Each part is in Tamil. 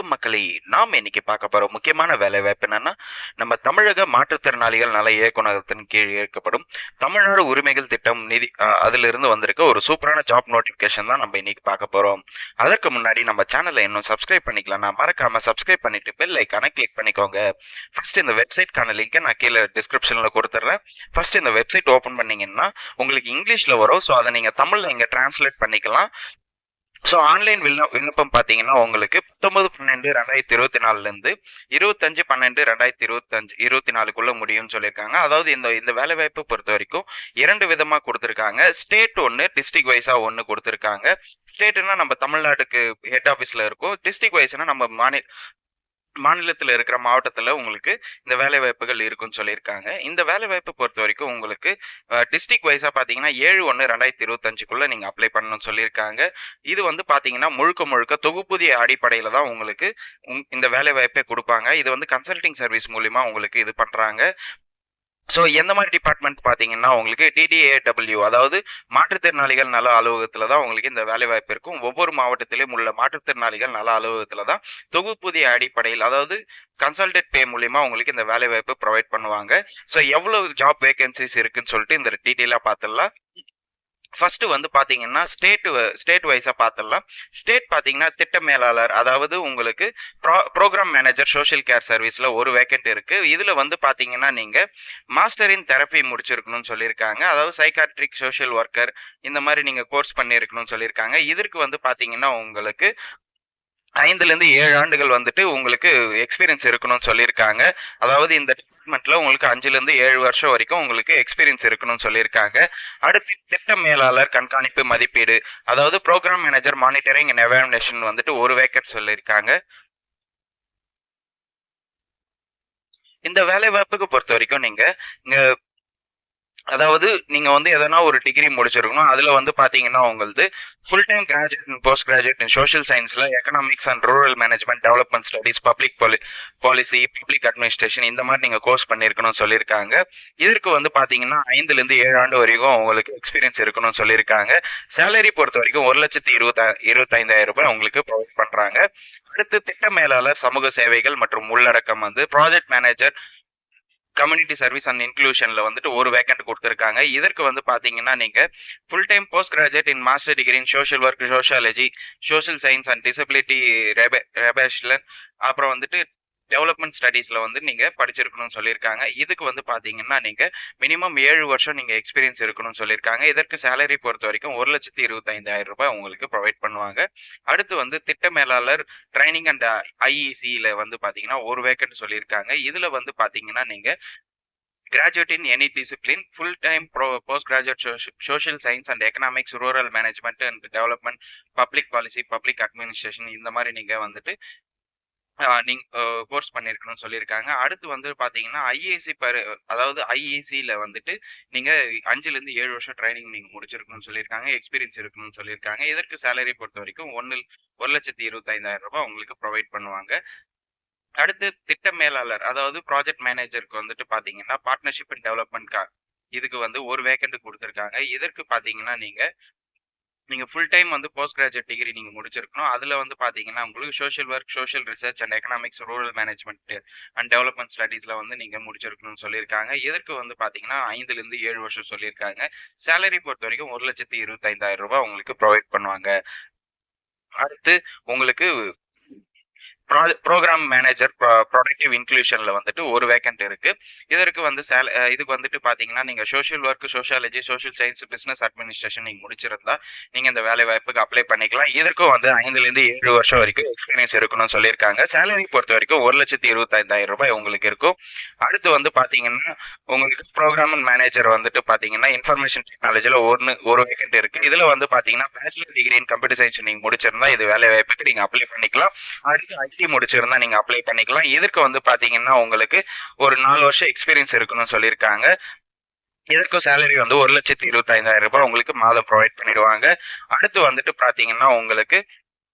வணக்கம் மக்களே! நாம இன்னைக்கு பார்க்க போற முக்கியமான வேலைவாய்ப்பு என்னன்னா, நம்ம தமிழக மாற்றுத்திறனாளிகள் நல இயக்குனரகத்தின் கீழ் இயக்கப்படும் தமிழ்நாடு உரிமைகள் திட்டம் நிதி அதிலிருந்து வந்திருக்க ஒரு சூப்பரான ஜாப் நோட்டிஃபிகேஷன் தான் நம்ம இன்னைக்கு பார்க்க போறோம். அதற்கு முன்னாடி நம்ம சேனலை இன்னும் சப்ஸ்கிரைப் பண்ணிக்கலன்னா மறக்காம சப்ஸ்கிரைப் பண்ணிட்டு பெல் ஐகானை கிளிக் பண்ணிக்கோங்க. ஃபர்ஸ்ட் இந்த வெப்சைட்கான லிங்கை நான் கீழே டிஸ்கிரிப்ஷன்ல கொடுத்துட்றேன். ஃபர்ஸ்ட் இந்த வெப்சைட் ஓபன் பண்ணீங்கன்னா உங்களுக்கு இங்கிலீஷ்ல வரும். ஸோ அதை நீங்க தமிழ்ல இங்க டிரான்ஸ்லேட் பண்ணிக்கலாம். ஸோ ஆன்லைன் விண்ணப்பம் பார்த்தீங்கன்னா உங்களுக்கு 19/12/2024லேருந்து 25/12/2024க்குள்ள முடியும்னு சொல்லியிருக்காங்க. அதாவது இந்த வேலைவாய்ப்பு பொறுத்த வரைக்கும் 2 விதமா கொடுத்துருக்காங்க. ஸ்டேட் ஒன்று, டிஸ்ட்ரிக்ட் வைஸா ஒன்று கொடுத்துருக்காங்க. ஸ்டேட்னா நம்ம தமிழ்நாட்டுக்கு ஹெட் ஆஃபீஸில் இருக்கும். டிஸ்ட்ரிக்ட் வைஸ்னா நம்ம மாநிலத்தில் இருக்கிற மாவட்டத்தில் உங்களுக்கு இந்த வேலை வாய்ப்புகள் இருக்குன்னு சொல்லியிருக்காங்க. இந்த வேலை வாய்ப்பு பொறுத்த வரைக்கும் உங்களுக்கு டிஸ்ட்ரிக்ட் வைஸா பார்த்தீங்கன்னா 7/1/2025க்குள்ள நீங்க அப்ளை பண்ணணும்னு சொல்லியிருக்காங்க. இது வந்து பார்த்தீங்கன்னா முழுக்க தொகுப்பூதிய அடிப்படையில் தான் உங்களுக்கு இந்த வேலை வாய்ப்பை கொடுப்பாங்க. இது வந்து கன்சல்டிங் சர்வீஸ் மூலியமா உங்களுக்கு இது பண்றாங்க. ஸோ எந்த மாதிரி டிபார்ட்மெண்ட் பார்த்தீங்கன்னா உங்களுக்கு TDAW, அதாவது மாற்றுத்திறனாளிகள் நல அலுவலகத்தில் தான் உங்களுக்கு இந்த வேலைவாய்ப்பு இருக்கும். ஒவ்வொரு மாவட்டத்திலும் உள்ள மாற்றுத்திறனாளிகள் நல அலுவலகத்தில் தான் தொகுப்பூதிய அடிப்படையில், அதாவது கன்சல்டேட் பே மூலியமா உங்களுக்கு இந்த வேலைவாய்ப்பு ப்ரொவைட் பண்ணுவாங்க. ஸோ எவ்வளவு ஜாப் வேகன்சிஸ் இருக்குன்னு சொல்லிட்டு இந்த டீட்டெயிலாக பார்த்துடலாம். ஃபர்ஸ்ட் வந்து பாத்தீங்கன்னா ஸ்டேட் வைஸா பார்த்துடலாம். ஸ்டேட் பாத்தீங்கன்னா திட்ட மேலாளர், அதாவது உங்களுக்கு ப்ரோக்ராம் மேனேஜர் சோஷியல் கேர் சர்வீஸ்ல ஒரு வேக்கன்ட் இருக்கு. இதுல வந்து பாத்தீங்கன்னா நீங்க மாஸ்டர் இன் தெரப்பி முடிச்சிருக்கணும்னு சொல்லியிருக்காங்க. அதாவது சைக்காட்ரிக் சோஷியல் ஒர்க்கர் இந்த மாதிரி நீங்க கோர்ஸ் பண்ணியிருக்கணும்னு சொல்லியிருக்காங்க. இதற்கு வந்து பாத்தீங்கன்னா உங்களுக்கு 5லேருந்து 7 ஆண்டுகள் வந்துட்டு உங்களுக்கு எக்ஸ்பீரியன்ஸ் இருக்கணும்னு சொல்லியிருக்காங்க. அதாவது இந்த டிபார்ட்மெண்ட்ல உங்களுக்கு 5லேருந்து 7 வருஷம் வரைக்கும் உங்களுக்கு எக்ஸ்பீரியன்ஸ் இருக்கணும்னு சொல்லியிருக்காங்க. அடுத்து திட்ட மேலாளர் கண்காணிப்பு மதிப்பீடு, அதாவது programme manager monitoring and evaluation வந்துட்டு ஒரு வேக்கன்ட் சொல்லியிருக்காங்க. இந்த வேலை வாய்ப்புக்கு பொறுத்த வரைக்கும் நீங்க அதாவது நீங்க வந்து எதனா ஒரு டிகிரி முடிச்சிருக்கணும். அதுல வந்து பாத்தீங்கன்னா உங்களுக்கு full time graduate and post graduate in social சயின்ஸ்ல economics and rural management development studies, public policy, public administration இந்த மாதிரி நீங்க கோர்ஸ் பண்ணிருக்கணும்னு சொல்லியிருக்காங்க. இதற்கு வந்து பாத்தீங்கன்னா 5லேருந்து 7 ஆண்டு வரைக்கும் உங்களுக்கு எக்ஸ்பீரியன்ஸ் இருக்கணும்னு சொல்லியிருக்காங்க. சேலரி பொறுத்த வரைக்கும் 1,25,000 ரூபாய் உங்களுக்கு ப்ரொவைட் பண்றாங்க. அடுத்து திட்ட மேலாளர் சமூக சேவைகள் மற்றும் உள்ளடக்கம் வந்து project manager community service and இன்க்ளூஷன்ல வந்துட்டு ஒரு வேக்கன்ட் கொடுத்துருக்காங்க. இதற்கு வந்து பாத்தீங்கன்னா நீங்க full time post graduate in master degree in social work, sociology, social science and disability ரெபேஷன், அப்புறம் வந்துட்டு டெவலப்மெண்ட் ஸ்டடீஸ்ல வந்து நீங்க படிச்சிருக்கணும்னு சொல்லியிருக்காங்க. இதுக்கு வந்து பாத்தீங்கன்னா நீங்க மினிமம் 7 வருஷம் நீங்க எக்ஸ்பீரியன்ஸ் இருக்கணும்னு சொல்லியிருக்காங்க. இதற்கு சேலரி பொறுத்த வரைக்கும் 1,25,000 ரூபாய் உங்களுக்கு ப்ரொவைட் பண்ணுவாங்க. அடுத்து வந்து திட்ட மேலாளர் ட்ரைனிங் அண்ட் IECல வந்து பாத்தீங்கன்னா ஒரு வேக்கன்ட் சொல்லியிருக்காங்க. இதுல வந்து பாத்தீங்கன்னா நீங்க graduate in any discipline, full time post graduate social science and economics, rural management and development, public policy, public administration இந்த மாதிரி நீங்க வந்துட்டு நீங்க கோர்ஸ் பண்ணிருக்கணும்னு சொல்லியிருக்காங்க. அடுத்து வந்து பாத்தீங்கன்னா அதாவது IECல வந்துட்டு நீங்க 5லேருந்து 7 வருஷம் ட்ரைனிங் நீங்க முடிச்சிருக்கணும்னு சொல்லியிருக்காங்க. எக்ஸ்பீரியன்ஸ் இருக்கணும்னு சொல்லியிருக்காங்க. இதற்கு சேலரி பொறுத்த வரைக்கும் 1,25,000 ரூபாய் உங்களுக்கு ப்ரொவைட் பண்ணுவாங்க. அடுத்து திட்ட மேலாளர், அதாவது ப்ராஜெக்ட் மேனேஜருக்கு வந்துட்டு பாத்தீங்கன்னா பார்ட்னர்ஷிப் அண்ட் டெவலப்மெண்ட் இதுக்கு வந்து ஒரு வேக்கன்ட் கொடுத்துருக்காங்க. இதற்கு பாத்தீங்கன்னா நீங்க ஃபுல் டைம் வந்து போஸ்ட் கிராஜுவேட் டிகிரி நீங்க முடிச்சிருக்கணும். அதுல வந்து பாத்தீங்கன்னா உங்களுக்கு social work, social research and economics, rural management and development ஸ்டடீஸ்ல வந்து நீங்க முடிச்சிருக்கணும்னு சொல்லியிருக்காங்க. இதற்கு வந்து பாத்தீங்கன்னா 5லேருந்து 7 வருஷம் சொல்லியிருக்காங்க. சேலரி பொறுத்த வரைக்கும் 1,25,000 ரூபாய் உங்களுக்கு ப்ரொவைட் பண்ணுவாங்க. அடுத்து உங்களுக்கு ப்ரோக்ராம் மேனேஜர் ப்ரொடக்டிவ் இன்க்ளூஷன்ல வந்துட்டு ஒரு வேக்கன்ட் இருக்கு. இதற்கு வந்து இதுக்கு வந்துட்டு பாத்தீங்கன்னா நீங்க social work, sociology, social science, business administration நீங்க முடிச்சிருந்தா நீங்க இந்த வேலை வாய்ப்புக்கு அப்ளை பண்ணிக்கலாம். இதற்கும் வந்து 5லேருந்து 7 வருஷம் வரைக்கும் எக்ஸ்பீரியன்ஸ் இருக்கணும்னு சொல்லியிருக்காங்க. சேலரி பொறுத்த வரைக்கும் 1,25,000 ரூபாய் உங்களுக்கு இருக்கும். அடுத்து வந்து பாத்தீங்கன்னா உங்களுக்கு ப்ரோக்ராம் மேனேஜர் வந்துட்டு பாத்தீங்கன்னா இன்ஃபர்மேஷன் டெக்னாலஜில ஒரு வேக்கன்ட் இருக்கு. இதுல வந்து பாத்தீங்கன்னா bachelor degree in computer science நீங்க முடிச்சிருந்தா இது வேலை வாய்ப்புக்கு நீங்க அப்ளை பண்ணிக்கலாம். அடுத்து IT முடிச்சிருந்தா நீங்க அப்ளை பண்ணிக்கலாம். இதற்கு வந்து பாத்தீங்கன்னா உங்களுக்கு ஒரு 4 வருஷம் எக்ஸ்பீரியன்ஸ் இருக்கணும்னு சொல்லியிருக்காங்க. இதற்கும் சேலரி வந்து 1,25,000 ரூபாய் உங்களுக்கு மாதம் ப்ரொவைட் பண்ணிடுவாங்க. அடுத்து வந்துட்டு பாத்தீங்கன்னா உங்களுக்கு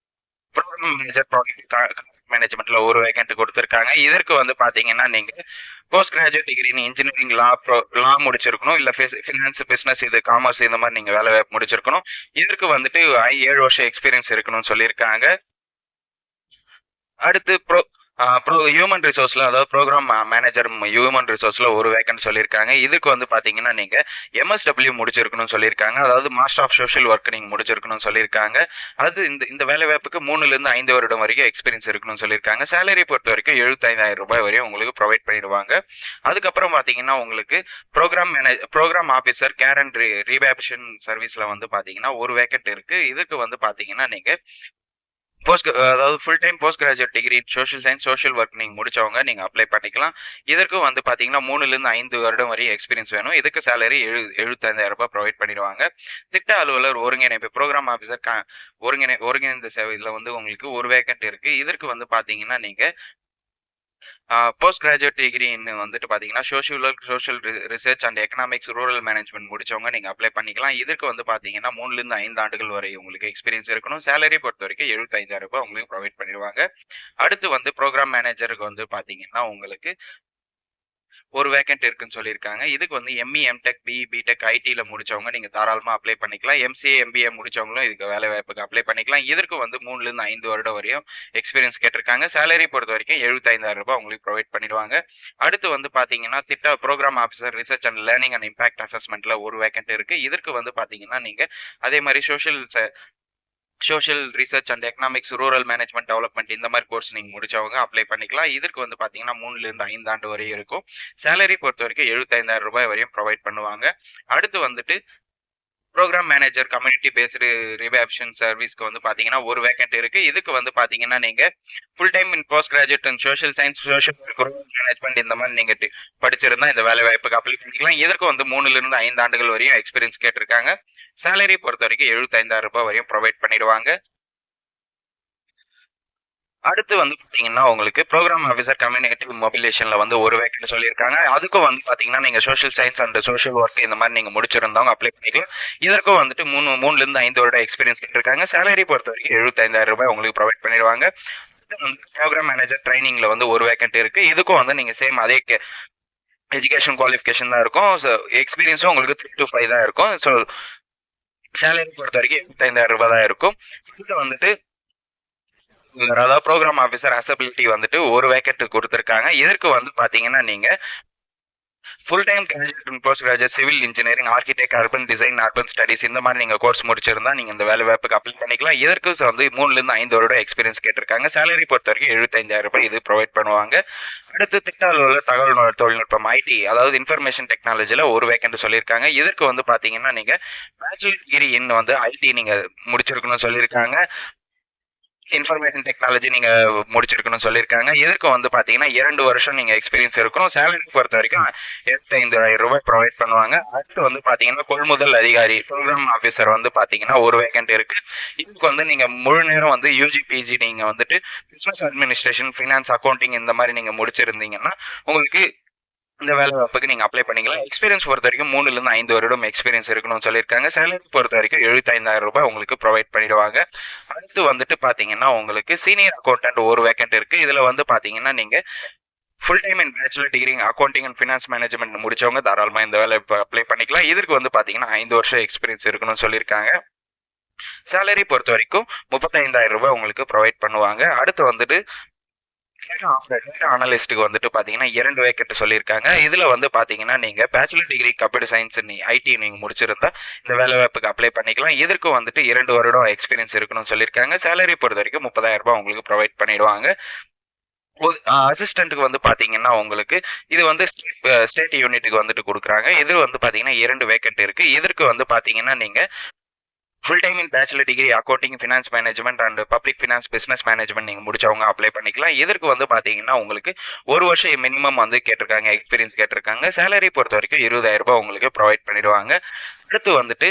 ப்ரோக்ராம் மேனேஜர் ப்ராஜெக்ட் மேனேஜ்மெண்ட்ல ஒரு வேக்கன்ட் கொடுத்துருக்காங்க. இதற்கு வந்து பாத்தீங்கன்னா நீங்க post graduate degree in engineering, law முடிச்சிருக்கணும், இல்ல ஃபினான்ஸ், பிசினஸ், இது காமர்ஸ் இந்த மாதிரி நீங்க வேலை வாய்ப்பு முடிச்சிருக்கணும். இதற்கு வந்துட்டு 7 வருஷம் எக்ஸ்பீரியன்ஸ் இருக்கணும்னு சொல்லியிருக்காங்க. அடுத்து ஹியூமன் ரிசோர்ஸ்ல, அதாவது ப்ரோக்ராம் மேனேஜர் ஹியூமன் ரிசோர்ஸ்ல ஒரு வேக்கன்ட் சொல்லியிருக்காங்க. இதுக்கு வந்து பாத்தீங்கன்னா நீங்க MSW முடிச்சிருக்கணும்னு சொல்லியிருக்காங்க. அதாவது மாஸ்டர் ஆஃப் சோஷியல் ஒர்க் நீங்க முடிச்சிருக்கணும்னு சொல்லியிருக்காங்க. அது இந்த வேலை வாய்ப்புக்கு 3ல இருந்து 5 வருடம் வரைக்கும் எக்ஸ்பீரியன்ஸ் இருக்கணும்னு சொல்லியிருக்காங்க. சேலரி பொறுத்த வரைக்கும் 75,000 ரூபாய் வரையும் உங்களுக்கு ப்ரொவைட் பண்ணிடுவாங்க. அதுக்கப்புறம் பாத்தீங்கன்னா உங்களுக்கு ப்ரோக்ராம் ஆபீசர் கேர் அண்ட் ரீவேப்ஷன் சர்வீஸ்ல வந்து பாத்தீங்கன்னா ஒரு வேக்கன்ட் இருக்கு. இதுக்கு வந்து பாத்தீங்கன்னா நீங்க அதாவது full time post graduate degree social science social work நீங்க முடிச்சவங்க நீங்க அப்ளை பண்ணிக்கலாம். இதற்கும் வந்து பாத்தீங்கன்னா 3ல இருந்து 5 வருடம் வரை எக்ஸ்பீரியன்ஸ் வேணும். இதுக்கு சேலரி 75,000 ரூபாய் ப்ரொவைட் பண்ணிடுவாங்க. திட்ட அலுவலர் ஒருங்கிணைப்பு ப்ரோக்ராம் ஆபீசர் ஒருங்கிணைந்த சேவை இதுல வந்து உங்களுக்கு ஒரு வேக்கன்ட் இருக்கு. இதற்கு வந்து பாத்தீங்கன்னா நீங்க போஸ்ட் கிராஜுவேட் டிகிரின்னு வந்துட்டு பாத்தீங்கன்னா social research and economics rural management முடிச்சவங்க நீங்க அப்ளை பண்ணிக்கலாம். இதற்கு வந்து பாத்தீங்கன்னா 3ல இருந்து 5 ஆண்டுகள் வரை உங்களுக்கு எக்ஸ்பீரியன்ஸ் இருக்கணும். சேலரி பொறுத்த வரைக்கும் 75,000 ரூபாய் உங்களுக்கு ப்ரொவைட் பண்ணிடுவாங்க. அடுத்து வந்து ப்ரோக்ராம் மேனேஜருக்கு வந்து பாத்தீங்கன்னா உங்களுக்கு ஒரு வேக்கன்ட் இருக்குன்னு சொல்லியிருக்காங்க. இதுக்கு வந்து எம்இ, எம்டெக், பிஇ, பிடெக், ஐடில முடிச்சவங்க நீங்க தாராளமா அப்ளை பண்ணிக்கலாம். எம்சிஏ, எம்பிஏ முடிச்சவங்களும் இதுக்கு வேலை வாய்ப்புக்கு அப்ளை பண்ணிக்கலாம். இதற்கு வந்து 3ல இருந்து 5 வருடம் வரையும் எக்ஸ்பீரியன்ஸ் கேட்டிருக்காங்க. சேலரி பொறுத்த வரைக்கும் 75,000 ரூபாய் உங்களுக்கு ப்ரொவைட் பண்ணிடுவாங்க. அடுத்து வந்து பாத்தீங்கன்னா program officer research and learning and impact அசஸ்மெண்ட்ல ஒரு வேக்கன்ட் இருக்கு. இதற்கு வந்து பாத்தீங்கன்னா நீங்க அதே மாதிரி social research and economics rural management development இந்த மாதிரி கோர்ஸ் நீங்க முடிச்சவங்க அப்ளை பண்ணிக்கலாம். இதற்கு வந்து பாத்தீங்கன்னா 3ல இருந்து 5 ஆண்டு வரையும் இருக்கும். சேலரி பொறுத்த வரைக்கும் 75,000 ரூபாய் வரையும் ப்ரொவைட் பண்ணுவாங்க. அடுத்து வந்துட்டு ப்ரோக்ராம் மேனேஜர் கம்யூனிட்டி பேஸ்டு ரிவேப்ஷன் சர்வீஸ்க்கு வந்து பாத்தீங்கன்னா ஒரு வேக்கன்ட் இருக்கு. இதுக்கு வந்து பாத்தீங்கன்னா நீங்க full time in post graduate in social science social management இந்த மாதிரி நீங்க படிச்சிருந்தா இந்த வேலை வாய்ப்புக்கு அப்ளை பண்ணிக்கலாம். இதற்கு வந்து 3ல இருந்து 5 ஆண்டுகள் வரையும் எக்ஸ்பீரியன்ஸ் கேட்டிருக்காங்க. சேலரி பொறுத்த வரைக்கும் 75,000 ரூபாய் வரையும் ப்ரொவைட் பண்ணிடுவாங்க. அடுத்து வந்து பாத்தீங்கன்னா உங்களுக்கு ப்ரோக்ராம் ஆஃபீஸர் கம்யூனிட்டி மொபிலேஷன்ல வந்து ஒரு வேக்கன்ட் சொல்லியிருக்காங்க. அதுக்கும் வந்து பாத்தீங்கன்னா நீங்க social science and social work இந்த மாதிரி நீங்க முடிச்சிருந்தவங்க அப்ளை பண்ணிக்கலாம். இதற்கும் வந்துட்டு 3ல இருந்து 5 வருட எக்ஸ்பீரியன்ஸ் கேட்டிருக்காங்க. சேலரி பொறுத்த வரைக்கும் 75,000 ரூபாய் உங்களுக்கு ப்ரொவைட் பண்ணிடுவாங்க. ப்ரோக்ராம் மேனேஜர் ட்ரைனிங்ல வந்து ஒரு வேக்கன்ட் இருக்கு. இதுக்கும் வந்து நீங்க சேம் அதே எஜுகேஷன் குவாலிஃபிகேஷன் தான் இருக்கும். எக்ஸ்பீரியன்ஸும் உங்களுக்கு 3 to 5 தான் இருக்கும். ஸோ சேலரி பொறுத்த வரைக்கும் 75,000 ரூபாய் தான் இருக்கும். இது வந்துட்டு அதாவது ப்ரோக்ராம் ஆஃபீஸர் அசபிலிட்டி வந்துட்டு ஒரு வேக்கன்ட் கொடுத்துருக்காங்க. இதற்கு வந்து பாத்தீங்கன்னா நீங்க full time graduate post graduate civil engineering architect urban design urban studies இந்த மாதிரி நீங்க கோர்ஸ் முடிச்சிருந்தா நீங்க இந்த வேலை வாய்ப்புக்கு அப்ளை பண்ணிக்கலாம். இதற்கு வந்து 3ல இருந்து 5 வருடம் எக்ஸ்பீரியன்ஸ் கேட்டிருக்காங்க. சேலரி பொறுத்த வரைக்கும் 75,000 ரூபாய் இது ப்ரொவைட் பண்ணுவாங்க. அடுத்து திட்ட அலுவலர் தகவல் தொழில்நுட்பம் ஐடி அதாவது இன்ஃபர்மேஷன் டெக்னாலஜில ஒரு வேக்கன்ட் சொல்லியிருக்காங்க. இதற்கு வந்து பாத்தீங்கன்னா நீங்க பேச்சுலர் டிகிரி இன் வந்து ஐடி நீங்க முடிச்சிருக்கணும்னு சொல்லியிருக்காங்க. இன்ஃபர்மேஷன் டெக்னாலஜி நீங்க முடிச்சிருக்கணும்னு சொல்லியிருக்காங்க. இதற்கு வந்து பாத்தீங்கன்னா 2 வருஷம் நீங்க எக்ஸ்பீரியன்ஸ் இருக்கணும். சேலரி பொறுத்த வரைக்கும் 75,000 ரூபாய் ப்ரொவைட் பண்ணுவாங்க. அடுத்து வந்து பாத்தீங்கன்னா கொள்முதல் அதிகாரி ப்ரோக்ராம் ஆஃபீஸர் வந்து பாத்தீங்கன்னா ஒரு வேக்கன்ட் இருக்கு. இதுக்கு வந்து நீங்க முழு நேரம் வந்து யூஜி பிஜி நீங்க வந்துட்டு பிசினஸ் அட்மினிஸ்ட்ரேஷன் ஃபினான்ஸ் அக்கௌண்டிங் இந்த மாதிரி நீங்க முடிச்சிருந்தீங்கன்னா உங்களுக்கு இந்த வேலை வாய்ப்புக்கு நீங்க அப்ளை பண்ணிக்கலாம். எக்ஸ்பீரியன்ஸ் பொறுத்த வரைக்கும் 3ல இருந்து 5 வருடம் எக்ஸ்பீரியன்ஸ் இருக்கணும்னு சொல்லியிருக்காங்க. சேலரி பொறுத்த வரைக்கும் 75,000 ரூபாய் உங்களுக்கு ப்ரொவைட் பண்ணிடுவாங்க. அடுத்து வந்துட்டு பாத்தீங்கன்னா உங்களுக்கு சீனியர் அக்கௌண்டன்ட் ஒரு வேக்கன்ட் இருக்கு. இதுல வந்து பாத்தீங்கன்னா நீங்க full time in bachelor degree accounting and finance management முடிச்சவங்க தாராளமா இந்த வேலை அப்ளை பண்ணிக்கலாம். இதற்கு வந்து பாத்தீங்கன்னா 5 வருஷம் எக்ஸ்பீரியன்ஸ் இருக்கணும்னு சொல்லியிருக்காங்க. சேலரி பொறுத்த வரைக்கும் 35,000 ரூபாய் உங்களுக்கு ப்ரொவைட் பண்ணுவாங்க. அடுத்து வந்துட்டு அனலிஸ்ட்டுக்கு வந்துட்டு பாத்தீங்கன்னா 2 வேக்கன்ட் சொல்லியிருக்காங்க. இதுல வந்து பாத்தீங்கன்னா நீங்க bachelor degree computer science ID நீங்க முடிச்சிருந்தா இந்த வேலை வாய்ப்புக்கு அப்ளை பண்ணிக்கலாம். இதற்கு வந்துட்டு 2 வருடம் எக்ஸ்பீரியன்ஸ் இருக்கணும்னு சொல்லியிருக்காங்க. சேலரி பொறுத்த வரைக்கும் 30,000 ரூபாய் உங்களுக்கு ப்ரொவைட் பண்ணிடுவாங்க. அசிஸ்டன்ட்டுக்கு வந்து பாத்தீங்கன்னா உங்களுக்கு இது வந்து ஸ்டேட் யூனிட்டுக்கு வந்துட்டு கொடுக்குறாங்க. இது வந்து பாத்தீங்கன்னா 2 வேக்கன்ட் இருக்கு. இதற்கு வந்து பாத்தீங்கன்னா நீங்க full time in bachelor degree accounting finance management and public finance business management நீங்க முடிச்சவங்க அப்ளை பண்ணிக்கலாம். இதற்கு வந்து பாத்தீங்கன்னா உங்களுக்கு ஒரு வருஷம் மினிமம் வந்து கேட்டிருக்காங்க, எக்ஸ்பீரியன்ஸ் கேட்டிருக்காங்க. சேலரி பொறுத்த வரைக்கும் 20,000 ரூபாய் உங்களுக்கு ப்ரொவைட் பண்ணிடுவாங்க. அடுத்து வந்துட்டு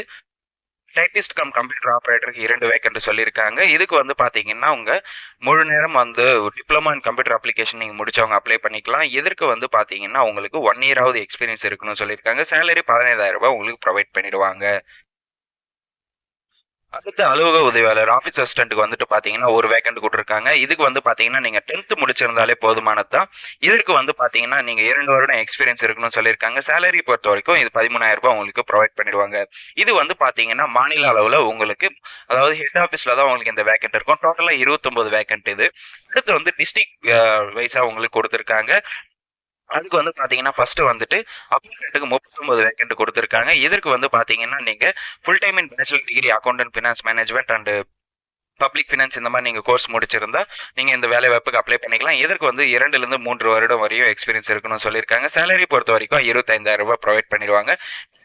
டைபிஸ்ட் கம் கம்ப்யூட்டர் ஆபரேட்டருக்கு 2 வேக்கன்ட் சொல்லியிருக்காங்க. இதுக்கு வந்து பாத்தீங்கன்னா உங்க முழு நேரம் வந்து டிப்ளமா இன் கம்ப்யூட்டர் அப்ளிகேஷன் நீங்க முடிச்சவங்க அப்ளை பண்ணிக்கலாம். இதற்கு வந்து பாத்தீங்கன்னா உங்களுக்கு 1 இயராவது எக்ஸ்பீரியன்ஸ் இருக்கணும்னு சொல்லியிருக்காங்க. சேலரி 15,000 ரூபாய் உங்களுக்கு ப்ரொவைட் பண்ணிடுவாங்க. அடுத்து அலுவலக உதவியாளர் ஆஃபீஸ் அசிஸ்டன்ட்க்கு வந்துட்டு பார்த்தீங்கன்னா, ஒரு வேக்கண்ட் குடுத்துருக்காங்க. இதுக்கு வந்து பார்த்தீங்கன்னா, நீங்க 10th முடிச்சிருந்தாலே போதுமானது தான். இதற்கு வந்து பார்த்தீங்கன்னா, நீங்க 2 வருடம் எக்ஸ்பீரியன்ஸ் இருக்கணும்னு சொல்லியிருக்காங்க. சேலரி பொறுத்தவரைக்கும் இது ரூ. 13,000 உங்களுக்கு புரொவைட் பண்ணிடுவாங்க. இது வந்து பார்த்தீங்கன்னா, மாநில அளவுல உங்களுக்கு அதாவது ஹெட் ஆஃபீஸ்ல தான் உங்களுக்கு இந்த வேக்கண்ட் இருக்கும். டோட்டலா 29 வேக்கண்ட் இது. அடுத்து வந்து டிஸ்ட்ரிக்ட் வைஸா உங்களுக்கு குடுத்துருக்காங்க. அதுக்கு வந்து பார்த்தீங்கன்னா, ஃபர்ஸ்ட் வந்துட்டு அக்கவுண்டன்ட்க்கு 39 வேக்கண்ட் குடுத்துருக்காங்க. இதற்கு வந்து பார்த்தீங்கன்னா, நீங்க full time in bachelor degree accountant finance management and public finance இந்த மாதிரி நீங்க கோர்ஸ் முடிச்சிருந்தா, நீங்க இந்த வேலை வாய்ப்புக்கு அப்ளை பண்ணிக்கலாம். இதற்கு வந்து 2லிருந்து 3 வருடம் வரையும் எக்ஸ்பீரியன்ஸ் இருக்கணும்னு சொல்லியிருக்காங்க. சேலரி பொறுத்தவரைக்கும் ரூ. 25,000 புரொவைட் பண்ணிடுவாங்க.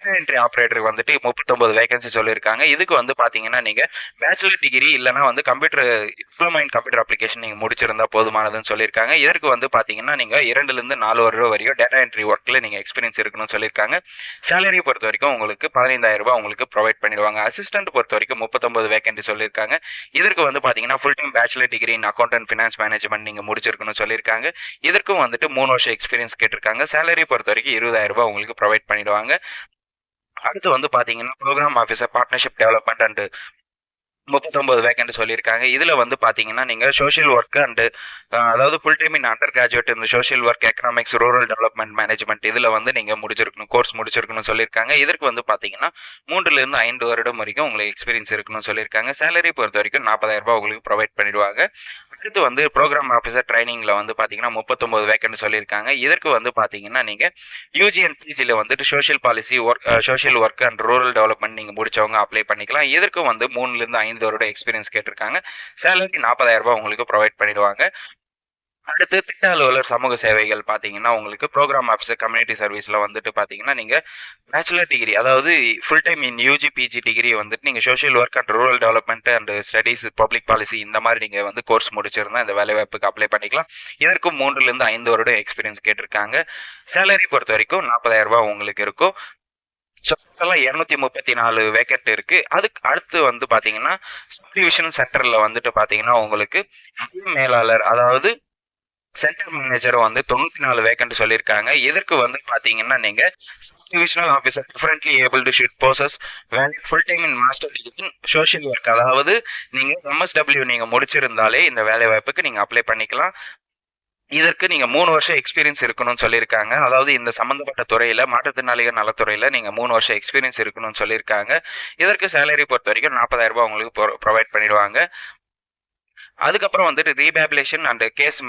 டேட்டா என்ட்ரி ஆப்பரேட்டருக்கு வந்துட்டு 39 வேகன்சி சொல்லியிருக்காங்க. இதுக்கு வந்து பார்த்தீங்கன்னா, நீங்க பேச்சுலர் டிகிரி இல்லன்னா வந்து computer diploma in computer application நீங்க முடிச்சிருந்தா போதுமானதுன்னு சொல்லியிருக்காங்க. இதற்கு வந்து பார்த்தீங்கன்னா, நீங்க 2லிருந்து 4 வருடம் வரையும் டேட்டா என்ட்ரி ஒர்க்ல நீங்க எக்ஸ்பீரியன்ஸ் இருக்கணும்னு சொல்லியிருக்காங்க. சேலரி பொறுத்தவரைக்கும் உங்களுக்கு ரூ. 15,000 உங்களுக்கு புரொவைட் பண்ணிடுவாங்க. அசிஸ்டன்ட் பொறுத்தவரைக்கும் 39 வேகன்சி சொல்லியிருக்காங்க. இதற்கு வந்து பார்த்தீங்கன்னா, ஃபுல் டைம் பேச்சுலர் டிகிரி இன் அக்கவுண்ட் ஃபினான்ஸ் மேனேஜ்மென்ட் நீங்க முடிச்சிருக்கணும்னு சொல்லியிருக்காங்க. இதற்கும் வந்துட்டு 3 வருஷம் எக்ஸ்பீரியன்ஸ் கேட்டிருக்காங்க. சேலரி பொறுத்தவரைக்கும் ரூ. 20,000 உங்களுக்கு புரொவைட் பண்ணிடுவாங்க. அடுத்து வந்து பார்த்தீங்கன்னா, program officer partnership development and 39 vacant சொல்லியிருக்காங்க. இதுல வந்து பார்த்தீங்கன்னா, நீங்க சோசியல் ஒர்க் அண்ட் அதாவது full time in undergraduate இந்த social work, economics, rural development management இதுல வந்து நீங்க முடிச்சிருக்கணும், கோர்ஸ் முடிச்சிருக்கணும்னு சொல்லியிருக்காங்க. இதற்கு வந்து பார்த்தீங்கன்னா, 3லிருந்து 5 வருடம் வரைக்கும் உங்களுக்கு எக்ஸ்பீரியன்ஸ் இருக்கணும்னு சொல்லியிருக்காங்க. சேலரி பொறுத்தவரைக்கும் ரூ. 40,000 உங்களுக்கு புரொவைட் பண்ணிடுவாங்க. அடுத்து வந்து புரோகிராம் ஆஃபீசர் ட்ரைனிங்ல வந்து பார்த்தீங்கன்னா, 39 வேக்கண்ட் சொல்லியிருக்காங்க. இதற்கு வந்து பார்த்தீங்கன்னா, நீங்க யூஜி அண்ட் பிஜில வந்துட்டு social policy, social work and rural development நீங்க முடிச்சவங்க அப்ளை பண்ணிக்கலாம். இதற்கு வந்து 3லிருந்து 5 வருட எக்ஸ்பீரியன்ஸ் கேட்டிருக்காங்க. சேலரி ரூ. 40,000 உங்களுக்கு புரொவைட் பண்ணிடுவாங்க. அடுத்து திட்ட அலுவலர் சமூக சேவைகள் பார்த்தீங்கன்னா, உங்களுக்கு புரோகிராம் ஆஃபீசர் கம்யூனிட்டி சர்வீஸ்ல வந்துட்டு பார்த்தீங்கன்னா, நீங்க பேச்சுலர் டிகிரி அதாவது full time in UG, PG degree வந்துட்டு நீங்க social work and rural development and studies, public policy இந்த மாதிரி நீங்க வந்து கோர்ஸ் முடிச்சிருந்தா இந்த வேலைவாய்ப்புக்கு அப்ளை பண்ணிக்கலாம். இதற்கும் 3லிருந்து 5 வருடம் எக்ஸ்பீரியன்ஸ் கேட்டிருக்காங்க. சேலரி பொறுத்தவரைக்கும் ரூ. 40,000 உங்களுக்கு இருக்கும். ஸோ டோட்டலா 234 வேக்கண்ட் இருக்கு. அதுக்கு அடுத்து வந்து பார்த்தீங்கன்னா, சப்டிவிஷன் சென்டர்ல வந்துட்டு பார்த்தீங்கன்னா, உங்களுக்கு மேலாளர் அதாவது சென்டர் மேனேஜர் வந்து 94 வேக்கண்ட் சொல்லியிருக்காங்க. இதற்கு வந்து பார்த்தீங்கன்னா, நீங்க subdivisional officer differently able to should possess valid full time in master degree in social work அதாவது நீங்க எம்எஸ்டபிள்யூ நீங்க முடிச்சிருந்தாலே இந்த வேலை வாய்ப்புக்கு நீங்க அப்ளை பண்ணிக்கலாம். இதற்கு நீங்க 3 வருஷம் எக்ஸ்பீரியன்ஸ் இருக்கணும்னு சொல்லியிருக்காங்க. அதாவது இந்த சம்பந்தப்பட்ட துறையில மாற்றுத்திறனாளிகள் நலத்துறையில நீங்க 3 வருஷம் எக்ஸ்பீரியன்ஸ் இருக்கணும்னு சொல்லியிருக்காங்க. இதற்கு சேலரி பொறுத்தவரைக்கும் ரூ. 40,000 உங்களுக்கு புரொவைட் பண்ணிடுவாங்க. அதுக்கப்புறம் வந்துட்டு ரீஹேபிலிட்டேஷன் அண்ட் கேஸ்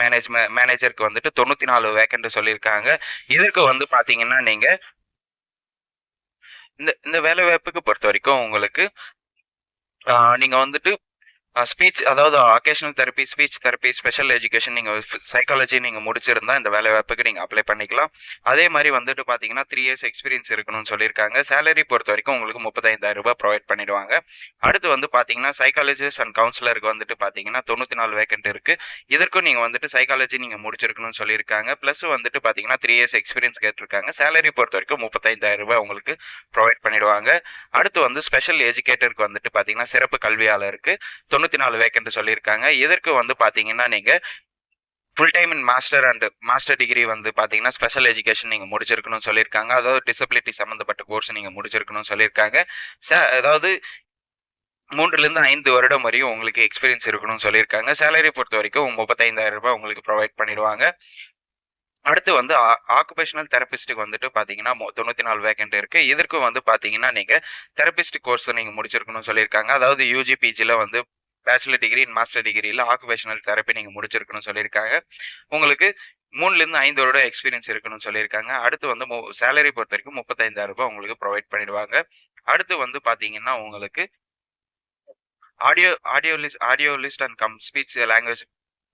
மேனேஜருக்கு வந்துட்டு 94 வேக்கண்ட் சொல்லியிருக்காங்க. இதற்கு வந்து பார்த்தீங்கன்னா, நீங்க இந்த இந்த வேலைவாய்ப்புக்கு பொறுத்தவரைக்கும் உங்களுக்கு நீங்க வந்துட்டு ஸ்பீச் அதாவது occasional therapy, speech therapy, special education நீங்க சைக்காலஜி நீங்க முடிச்சிருந்தா இந்த வேலை வாய்ப்புக்கு நீங்க அப்ளை பண்ணிக்கலாம். அதே மாதிரி வந்துட்டு பார்த்தீங்கன்னா, 3 இயர்ஸ் எக்ஸ்பீரியன்ஸ் இருக்கணும்னு சொல்லியிருக்காங்க. சேலரி பொறுத்தவரைக்கும் உங்களுக்கு ரூ. 35,000 புரொவைட் பண்ணிடுவாங்க. அடுத்து வந்து பார்த்தீங்கன்னா, சைக்காலஜிஸ்ட் அண்ட் கவுன்சிலருக்கு வந்துட்டு பார்த்தீங்கன்னா, 94 வேக்கண்ட் இருக்கு. இதற்கும் நீங்க வந்துட்டு சைக்காலஜி நீங்க முடிச்சிருக்கணும்னு சொல்லியிருக்காங்க. பிளஸ் வந்துட்டு பார்த்தீங்கன்னா, 3 இயர்ஸ் எக்ஸ்பீரியன்ஸ் கேட்டிருக்காங்க. சேலரி பொறுத்தவரைக்கும் ரூ. 35,000 உங்களுக்கு புரொவைட் பண்ணிடுவாங்க. அடுத்து வந்து ஸ்பெஷல் எஜுகேட்டருக்கு வந்துட்டு பார்த்தீங்கன்னா, சிறப்பு கல்வியாளருக்கு 94 வேக்கண்ட் சொல்லியிருக்காங்க. இதற்கு வந்து பார்த்தீங்கன்னா, நீங்க full time in master degree வந்து பார்த்தீங்கன்னா, ஸ்பெஷல் எஜுகேஷன் நீங்க முடிச்சிருக்கணும்னு சொல்லியிருக்காங்க. அதாவது டிசபிலிட்டி சம்மந்தப்பட்ட கோர்ஸ் நீங்க முடிச்சிருக்கணும்னு சொல்லியிருக்காங்க. அதாவது 3லிருந்து 5 வருடம் வரையும் உங்களுக்கு எக்ஸ்பீரியன்ஸ் இருக்கணும்னு சொல்லியிருக்காங்க. சேலரி பொறுத்தவரைக்கும் ரூ. 35,000 உங்களுக்கு புரொவைட் பண்ணிடுவாங்க. அடுத்து வந்து ஆக்குபேஷனல் தெரபிஸ்ட்டுக்கு வந்துட்டு பார்த்தீங்கன்னா, 94 வேக்கண்ட் இருக்கு. இதற்கும் வந்து பார்த்தீங்கன்னா, நீங்க தெரபிஸ்ட் கோர்ஸ் நீங்க முடிச்சிருக்கணும்னு சொல்லியிருக்காங்க. அதாவது யூஜி, பிஜில வந்து பேச்சுலர் டிகிரி இன் மாஸ்டர் டிகிரில ஆக்குபேஷனல் தெரப்பி நீங்க முடிச்சிருக்கணும்னு சொல்லியிருக்காங்க. உங்களுக்கு 3லிருந்து 5 வருடம் எக்ஸ்பீரியன்ஸ் இருக்கணும்னு சொல்லியிருக்காங்க. அடுத்து வந்து சேலரி பொறுத்தவரைக்கும் ரூ. 35,000 உங்களுக்கு புரொவைட் பண்ணிடுவாங்க. அடுத்து வந்து பார்த்தீங்கன்னா, உங்களுக்கு ஆடியோலிஸ்ட் அண்ட் ஸ்பீச் லாங்குவேஜ்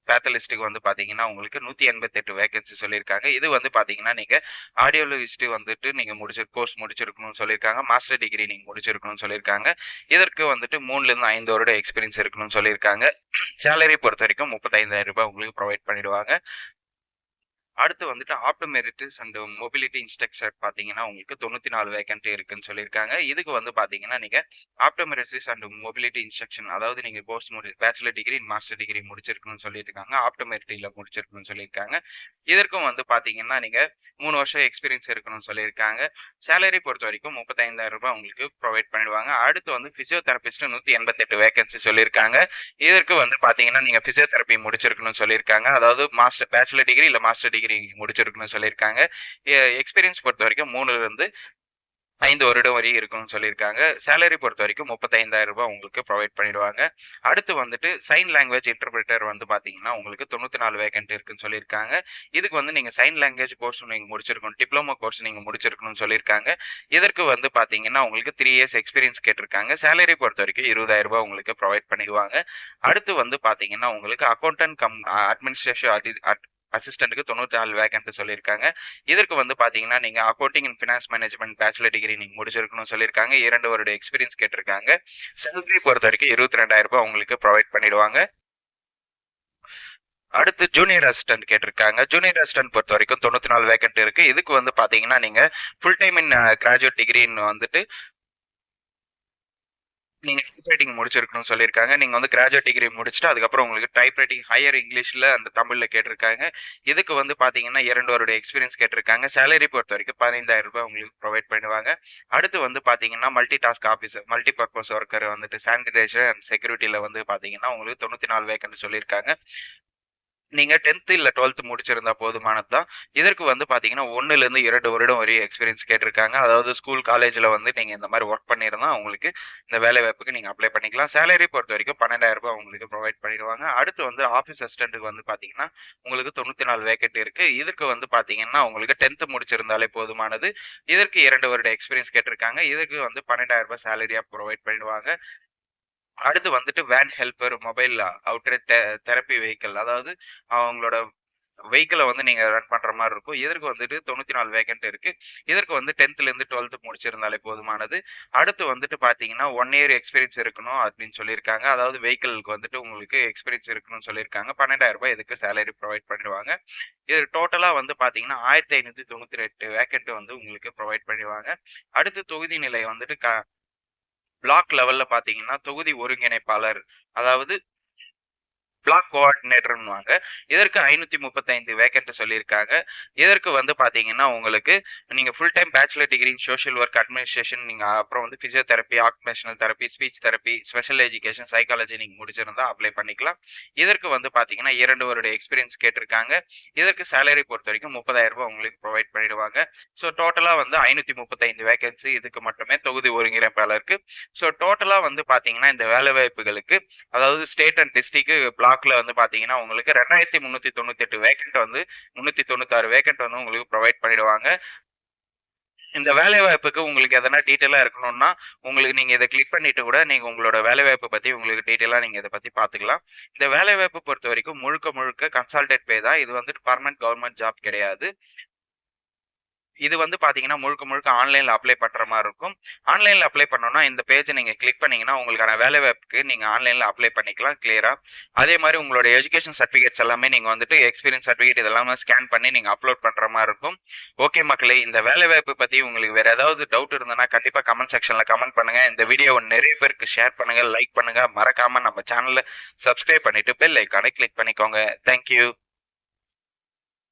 பேத்தலிஸ்ட்டுக்கு வந்து பார்த்தீங்கன்னா, உங்களுக்கு 188 வேகன்சி சொல்லியிருக்காங்க. இது வந்து பார்த்தீங்கன்னா, நீங்க ஆடியோலஜிஸ்ட் வந்துட்டு நீங்க கோர்ஸ் முடிச்சிருக்கணும்னு சொல்லியிருக்காங்க. மாஸ்டர் டிகிரி நீங்க முடிச்சிருக்கணும்னு சொல்லியிருக்காங்க. இதற்கு வந்துட்டு 3லிருந்து 5 வருட எக்ஸ்பீரியன்ஸ் இருக்கணும்னு சொல்லியிருக்காங்க. சேலரி பொறுத்தவரைக்கும் ரூ. 35,000 உங்களுக்கு புரொவைட் பண்ணிடுவாங்க. அடுத்து வந்துட்டு ஆப்டோமெட்ரிஸ்ட் அண்ட் மொபிலிட்டி இன்ஸ்ட்ரக்டர் பார்த்தீங்கன்னா, உங்களுக்கு 94 வேக்கன்ட் இருக்குன்னு சொல்லியிருக்காங்க. இதுக்கு வந்து பார்த்தீங்கன்னா, நீங்க ஆப்டோமெட்ரிஸ்ட் அண்ட் மொபிலிட்டி இன்ஸ்ட்ரக்ஷன் அதாவது நீங்க course bachelor degree, master degree முடிச்சிருக்கணும்னு சொல்லியிருக்காங்க. ஆப்டோமெட்ரில முடிச்சிருக்கணும்னு சொல்லியிருக்காங்க. இதற்கும் வந்து பார்த்தீங்கன்னா, நீங்க 3 வருஷம் எக்ஸ்பீரியன்ஸ் இருக்கணும்னு சொல்லியிருக்காங்க. சேலரி பொறுத்தவரைக்கும் ரூ. 35,000 உங்களுக்கு ப்ரொவைட் பண்ணிடுவாங்க. அடுத்து வந்து பிசியோதெரபிஸ்ட் 188 வேக்கன்சி சொல்லியிருக்காங்க. இதற்கு வந்து பார்த்தீங்கன்னா, நீங்க பிசியோதெரபி முடிச்சிருக்கணும்னு சொல்லியிருக்காங்க. அதாவது பேச்சுலர் டிகிரி இல்ல மாஸ்டர் டிகிரி முடிச்சிருக்கணும்னு சொல்லியிருக்காங்க. எக்ஸ்பீரியன்ஸ் பொறுத்தவரைக்கும் 3லிருந்து 5 வருடம் வரை இருக்கும்னு சொல்லியிருக்காங்க. சேலரி பொறுத்தவரைக்கும் ரூ. 35,000 உங்களுக்கு ப்ரொவைட் பண்ணிடுவாங்க. அடுத்து வந்துட்டு சைன் லாங்குவேஜ் இன்டர்பிரிட்டர் வந்து பார்த்தீங்கன்னா, உங்களுக்கு 94 வேக்கன்ட் இருக்குன்னு சொல்லியிருக்காங்க. இதுக்கு வந்து நீங்க சைன் லாங்குவேஜ் கோர்ஸ் நீங்க முடிச்சிருக்கணும். டிப்ளமோ கோர்ஸ் நீங்க முடிச்சிருக்கணும்னு சொல்லியிருக்காங்க. இதற்கு வந்து பார்த்தீங்கன்னா, உங்களுக்கு 3 இயர்ஸ் எக்ஸ்பீரியன்ஸ் கேட்டிருக்காங்க. சேலரி பொறுத்தவரைக்கும் ரூ. 20,000 உங்களுக்கு ப்ரொவைட் பண்ணிடுவாங்க. அடுத்து வந்து பார்த்தீங்கன்னா, உங்களுக்கு அக்கவுண்டன்ட் கம் அட்மினிஸ்ட்ரேஷன் அசிஸ்டன்ட்க்கு 94 வேக்கன்ட் சொல்லியிருக்காங்க. இதற்கு வந்து பார்த்தீங்கன்னா, நீங்க accounting and finance management bachelor degree நீங்க முடிச்சிருக்கணும்னு சொல்லியிருக்காங்க. 2 வருட எக்ஸ்பீரியன்ஸ் கேட்டிருக்காங்க. சேலரி பொறுத்தவரைக்கும் ரூ. 22,000 உங்களுக்கு ப்ரொவைட் பண்ணிடுவாங்க. அடுத்து ஜூனியர் அசிஸ்டன்ட் கேட்டிருக்காங்க. ஜூனியர் அசிஸ்டன்ட் பொறுத்தவரைக்கும் 94 வேக்கன்ட் இருக்கு. இதுக்கு வந்து பார்த்தீங்கன்னா, நீங்க ஃபுல் டைம் இன் கிராஜுவேட் டிகிரின்னு வந்துட்டு நீங்க டைப் ரைட்டிங் முடிச்சிருக்கணும்னு சொல்லியிருக்காங்க. நீங்க வந்து கிராஜுவேட் டிகிரி முடிச்சுட்டு, அதுக்கப்புறம் உங்களுக்கு டைப் ரைட்டிங் ஹையர் இங்கிலீஷ்ல அந்த தமிழ்ல கேட்டிருக்காங்க. இதுக்கு வந்து பார்த்தீங்கன்னா, 2 வருட எக்ஸ்பீரியன்ஸ் கேட்டிருக்காங்க. சேலரி பொறுத்தவரைக்கும் ரூ. 15,000 உங்களுக்கு ப்ரொவைட் பண்ணுவாங்க. அடுத்து வந்து பார்த்தீங்கன்னா, multi task officer, multi purpose worker வந்துட்டு சானிடைசர் அண்ட் செக்யூரிட்டில வந்து பார்த்தீங்கன்னா, உங்களுக்கு 94 வேக்கன்ட் சொல்லியிருக்காங்க. நீங்க 10th இல்ல 12th முடிச்சிருந்தா போதுமானது தான். இதற்கு வந்து பார்த்தீங்கன்னா, 1லிருந்து 2 வருடம் வரை எக்ஸ்பீரியன்ஸ் கேட்டிருக்காங்க. அதாவது ஸ்கூல், காலேஜ்ல வந்து நீங்க இந்த மாரி வொர்க் பண்ணியிருந்தா, உங்களுக்கு இந்த வேலை வாய்ப்புக்கு நீங்க அப்ளை பண்ணிக்கலாம். சேலரி பொறுத்தவரைக்கும் ரூ. 12,000 உங்களுக்கு ப்ரொவைட் பண்ணிடுவாங்க. அடுத்து வந்து ஆஃபீஸ் அசிஸ்டன்ட்க்கு வந்து பார்த்தீங்கன்னா, உங்களுக்கு 94 வேக்கன்ட் இருக்கு. இதற்கு வந்து பார்த்தீங்கன்னா, உங்களுக்கு 10th முடிச்சிருந்தாலே போதுமானது. இதற்கு 2 வருட எக்ஸ்பீரியன்ஸ் கேட்டிருக்காங்க. இதற்கு வந்து ரூ. 12,000 சேலரியா ப்ரொவைட் பண்ணிடுவாங்க. அடுத்து வந்துட்டு van helper, mobile outer therapy vehicle அதாவது அவங்களோட வெஹிக்கிள வந்து நீங்க ரன் பண்ற மாரி இருக்கும். இதற்கு வந்துட்டு 94 வேக்கன்ட் இருக்கு. இதற்கு வந்து 10த்லேருந்து 12th முடிச்சிருந்தாலே போதுமானது. அடுத்து வந்துட்டு பார்த்தீங்கன்னா, 1 இயர் எக்ஸ்பீரியன்ஸ் இருக்கணும் அப்படின்னு சொல்லியிருக்காங்க. அதாவது வெஹிக்கிளுக்கு வந்துட்டு உங்களுக்கு எக்ஸ்பீரியன்ஸ் இருக்கணும்னு சொல்லியிருக்காங்க. ரூ. 12,000 இதுக்கு சேலரி ப்ரொவைட் பண்ணிடுவாங்க. இது டோட்டலா வந்து பார்த்தீங்கன்னா, 1598 வேக்கன்ட் வந்து உங்களுக்கு ப்ரொவைட் பண்ணிடுவாங்க. அடுத்து தொகுதி நிலை வந்துட்டு பிளாக் லெவல்ல பார்த்தீங்கன்னா, தொகுதி ஒருங்கிணைப்பாளர் அதாவது பிளாக் கோஆர்டினேட்டர்ன்னுவாங்க. இதற்கு 535 வேக்கன்ட் சொல்லியிருக்காங்க. இதற்கு வந்து பார்த்தீங்கன்னா, உங்களுக்கு நீங்க full time bachelor degree in social work administration நீங்க அப்புறம் வந்து physiotherapy, occupational therapy, speech therapy, special education, psychology நீங்க முடிச்சிருந்தா அப்ளை பண்ணிக்கலாம். இதற்கு வந்து பார்த்தீங்கன்னா, 2 வருட எக்ஸ்பீரியன்ஸ் கேட்டிருக்காங்க. இதற்கு சேலரி பொறுத்தவரைக்கும் ரூ. 30,000 உங்களுக்கு ப்ரொவைட் பண்ணிடுவாங்க. ஸோ டோட்டலா வந்து 535 வேக்கன்சி இதுக்கு மட்டுமே தொகுதி ஒருங்கிணைப்பாளருக்கு. ஸோ டோட்டலா வந்து பார்த்தீங்கன்னா, இந்த வேலைவாய்ப்புகளுக்கு அதாவது ஸ்டேட் அண்ட் டிஸ்ட்ரிக்ட் பிளாக்ல வந்து பாத்தீங்கன்னா உங்களுக்கு 2398 வேக்கன்ட் வந்து 396 வேக்கன்ட் வந்து உங்களுக்கு ப்ரொவைட் பண்ணிடுவாங்க. இந்த வேலை வாய்ப்புக்கு உங்களுக்கு எதனா டீட்டெயிலா இருக்கணும்னா உங்களுக்கு நீங்க இதை கிளிக் பண்ணிட்டு கூட நீங்க உங்களோட வேலை வாய்ப்பை பத்தி உங்களுக்கு டீட்டெயிலா நீங்க இதை பத்தி பாத்துக்கலாம். இந்த வேலை வாய்ப்பு பொறுத்த வரைக்கும் முழுக்க முழுக்க கன்சல்டேட் பே தான். இது வந்துட்டு பர்மனன்ட் கவர்மெண்ட் ஜாப் கிடையாது. இது வந்து பாத்தீங்கன்னா முழுக்க முழுக்க ஆன்லைன்ல அப்ளை பண்ற மாதிரி இருக்கும். ஆன்லைன்ல அப்ளை பண்ணோம்னா இந்த பேஜை நீங்க கிளிக் பண்ணீங்கன்னா உங்களுக்கான வேலை வாய்ப்புக்கு நீங்க ஆன்லைன்ல அப்ளை பண்ணிக்கலாம் கிளியரா. அதே மாதிரி உங்களோட எஜுகேஷன் சர்டிபிகேட்ஸ் எல்லாமே நீங்க வந்துட்டு எக்ஸ்பீரியன்ஸ் சர்டிபிகேட் இதெல்லாமே ஸ்கேன் பண்ணி நீங்க அப்லோட் பண்ற மாதிரி இருக்கும். ஓகே மக்களே, இந்த வேலை வாய்ப்பு பத்தி உங்களுக்கு வேற ஏதாவது டவுட் இருந்ததுன்னா கண்டிப்பா கமெண்ட் செக்ஷன்ல கமெண்ட் பண்ணுங்க. இந்த வீடியோவை நிறைய பேருக்கு ஷேர் பண்ணுங்க, லைக் பண்ணுங்க. மறக்காம நம்ம சேனல்ல சப்ஸ்கிரைப் பண்ணிட்டு பெல் ஐக்கானை கிளிக் பண்ணிக்கோங்க. தேங்க்யூ.